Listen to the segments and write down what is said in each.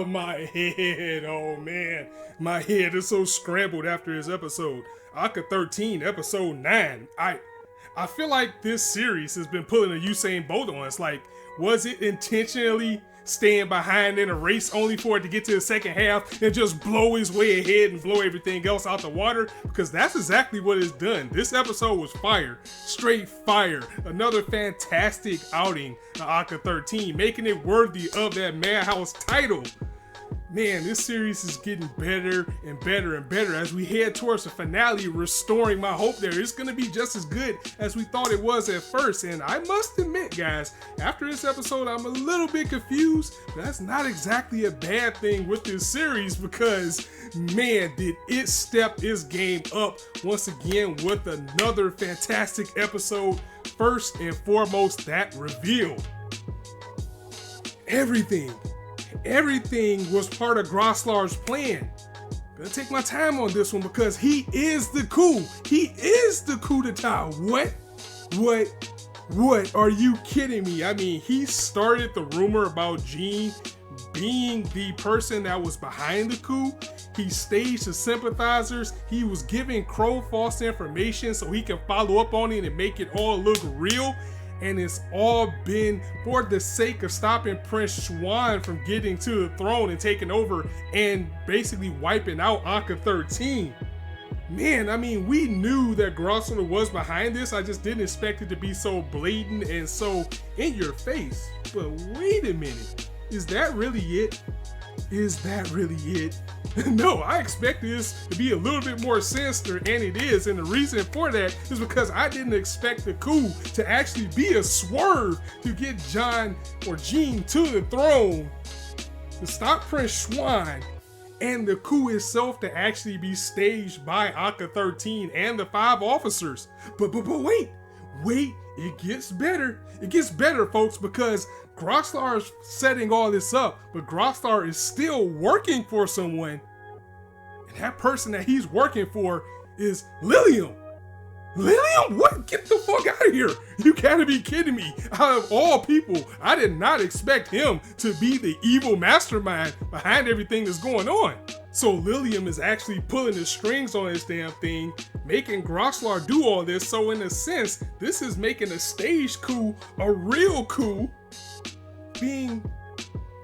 My head, oh man. My head is so scrambled after this episode. ACCA 13, episode 9. I feel like this series has been pulling a Usain Bolt on us. Like, was it intentionally staying behind in a race only for it to get to the second half and just blow his way ahead and blow everything else out the water? Because that's exactly what it's done. This episode was fire. Straight fire. Another fantastic outing of ACCA 13, making it worthy of that Madhouse title. Man, this series is getting better and better and better as we head towards the finale, restoring my hope there. It's going to be just as good as we thought it was at first. And I must admit, guys, after this episode, I'm a little bit confused. But that's not exactly a bad thing with this series because, man, did it step its game up once again with another fantastic episode. First and foremost, that reveal. Everything was part of Groslar's plan. Gonna take my time on this one because he is the coup. He is the coup d'etat. What? Are you kidding me? I mean, he started the rumor about Jean being the person that was behind the coup. He staged the sympathizers. He was giving Crow false information so he can follow up on it and make it all look real. And it's all been for the sake of stopping Prince Swan from getting to the throne and taking over and basically wiping out ACCA 13. Man, I mean, we knew that Grosler was behind this. I just didn't expect it to be so blatant and so in your face. But wait a minute, is that really it? No, I expected this to be a little bit more sinister, and it is. And the reason for that is because I didn't expect the coup to actually be a swerve to get John or Jean to the throne, to stop Prince Swan, and the coup itself to actually be staged by ACCA 13 and the 5 officers. But wait, it gets better. It gets better, folks, because Groslar is setting all this up, but Groslar is still working for someone. And that person that he's working for is Lilium. Lilium? What? Get the fuck out of here. You gotta be kidding me. Out of all people, I did not expect him to be the evil mastermind behind everything that's going on. So Lilium is actually pulling the strings on this damn thing, making Groslar do all this. So in a sense, this is making a staged coup a real coup, being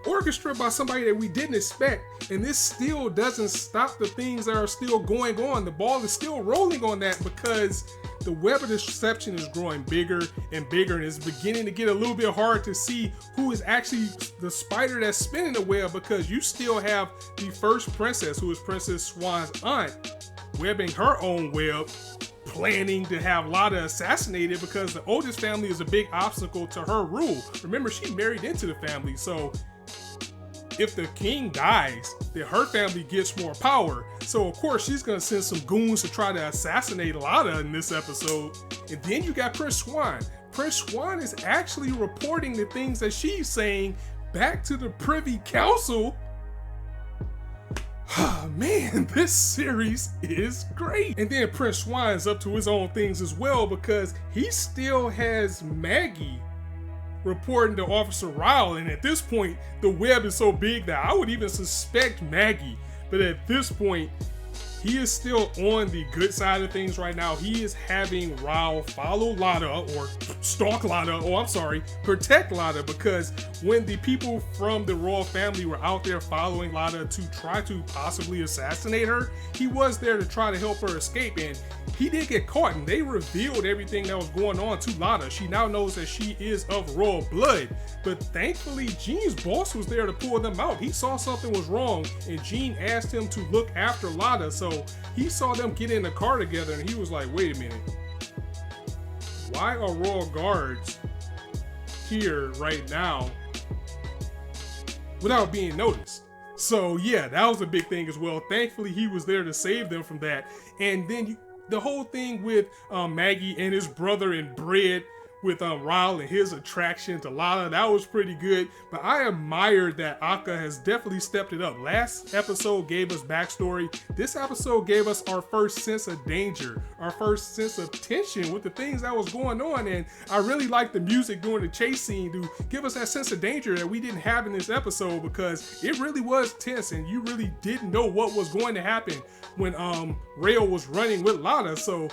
orchestrated by somebody that we didn't expect. And this still doesn't stop the things that are still going on. The ball is still rolling on that because the web of deception is growing bigger and bigger, and it's beginning to get a little bit hard to see who is actually the spider that's spinning the web, because you still have the first princess, who is Princess Swan's aunt, webbing her own web, planning to have Lada assassinated because the oldest family is a big obstacle to her rule. Remember, she married into the family, so if the king dies, then her family gets more power. So of course she's gonna send some goons to try to assassinate Lada in this episode. And then you got Prince Swan. Prince Swan is actually reporting the things that she's saying back to the Privy Council. Man, this series is great. And then Prince Swan's up to his own things as well, because he still has Maggie reporting to Officer Ryle, and at this point the web is so big that I would even suspect Maggie. But at this point, he is still on the good side of things right now. He is having Ryle follow Lada, or stalk Lada, protect Lada, because when the people from the royal family were out there following Lada to try to possibly assassinate her, he was there to try to help her escape, and he did get caught, and they revealed everything that was going on to Lada. She now knows that she is of royal blood, but thankfully Jean's boss was there to pull them out. He saw something was wrong, and Jean asked him to look after Lada, so he saw them get in the car together, and he was like, wait a minute, why are royal guards here right now without being noticed? So yeah, that was a big thing as well. Thankfully he was there to save them from that. And then the whole thing with Maggie and his brother and Bread, with Ryle and his attraction to Lana. That was pretty good, but I admired that ACCA has definitely stepped it up. Last episode gave us backstory. This episode gave us our first sense of danger, our first sense of tension with the things that was going on, and I really liked the music during the chase scene to give us that sense of danger that we didn't have in this episode, because it really was tense and you really didn't know what was going to happen when Rail was running with Lana. So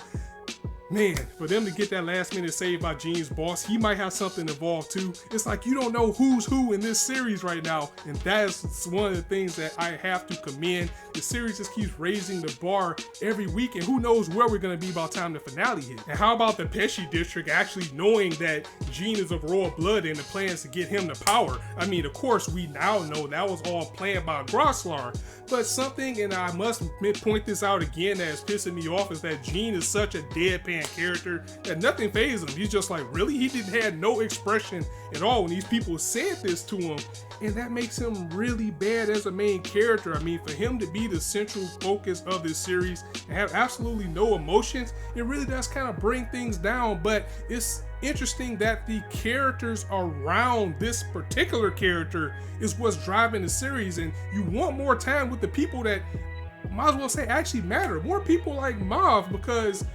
man, for them to get that last minute save by Jean's boss, he might have something involved too. It's like you don't know who's who in this series right now, and that is one of the things that I have to commend. The series just keeps raising the bar every week, and who knows where we're going to be by the time the finale hits. And how about the Pesci district actually knowing that Jean is of royal blood and the plans to get him the power? I mean, of course, we now know that was all planned by Grosslar, but something, and I must point this out again, that is pissing me off, is that Jean is such a deadpan character that nothing fazes him. He's just like, really? He didn't have no expression at all when these people said this to him, and that makes him really bad as a main character. I mean, for him to be the central focus of this series and have absolutely no emotions, it really does kind of bring things down. But it's interesting that the characters around this particular character is what's driving the series, and you want more time with the people that might as well say actually matter. More people like Mauve, because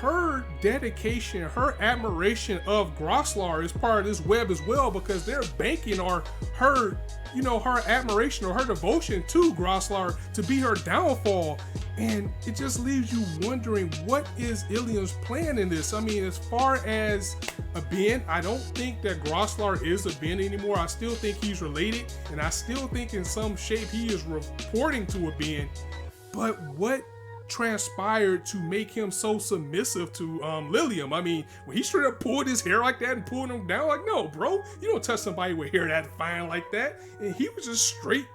her dedication, her admiration of Grosslar is part of this web as well, because they're banking on her, you know, her admiration or her devotion to Grosslar to be her downfall. And it just leaves you wondering, what is Ilium's plan in this? I mean, as far as a Ben, I don't think that Grosslar is a Ben anymore. I still think he's related, and I still think in some shape he is reporting to a Ben. But what transpired to make him so submissive to Lilium? I mean, when he straight up pulled his hair like that and pulled him down, like, no, bro, you don't touch somebody with hair that fine like that. And he was just straight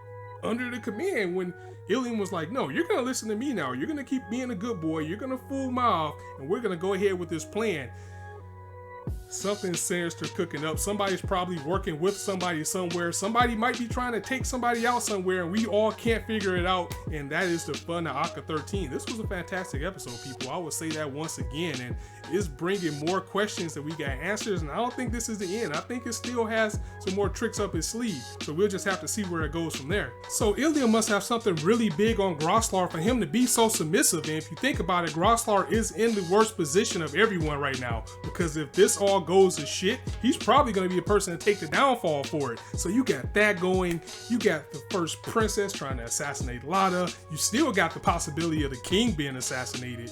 under the command when Ilium was like, no, you're gonna listen to me now. You're gonna keep being a good boy. You're gonna fool Mauve, and we're gonna go ahead with this plan. Something sinister cooking up. Somebody's probably working with somebody somewhere. Somebody might be trying to take somebody out somewhere, and we all can't figure it out. And that is the fun of ACCA 13. This was a fantastic episode, people. I would say that once again. And it's bringing more questions that we got answers. And I don't think this is the end. I think it still has some more tricks up his sleeve. So we'll just have to see where it goes from there. So Ilium must have something really big on Grosslar for him to be so submissive. And if you think about it, Grosslar is in the worst position of everyone right now. Because if this all goes to shit, he's probably going to be a person to take the downfall for it. So you got that going. You got the first princess trying to assassinate Lada. You still got the possibility of the king being assassinated.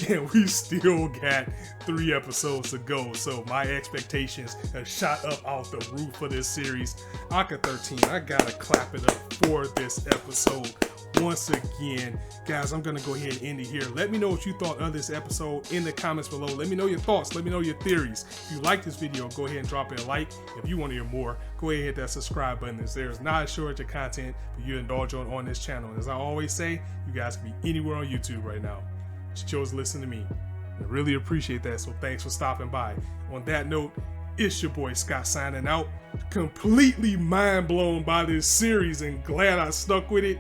And we still got 3 episodes to go, so my expectations have shot up out the roof for this series. ACCA 13, I gotta clap it up for this episode. Once again, guys, I'm gonna go ahead and end it here. Let me know what you thought of this episode in the comments below. Let me know your thoughts. Let me know your theories. If you like this video, go ahead and drop it a like. If you want to hear more, go ahead and hit that subscribe button. There's not a shortage of content for you to indulge on this channel. And as I always say, you guys can be anywhere on YouTube right now. You chose to listen to me. I really appreciate that, so thanks for stopping by. On that note, it's your boy Scott signing out. Completely mind blown by this series and glad I stuck with it.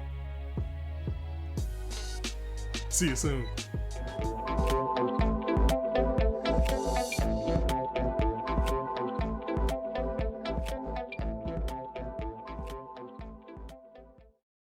See you soon.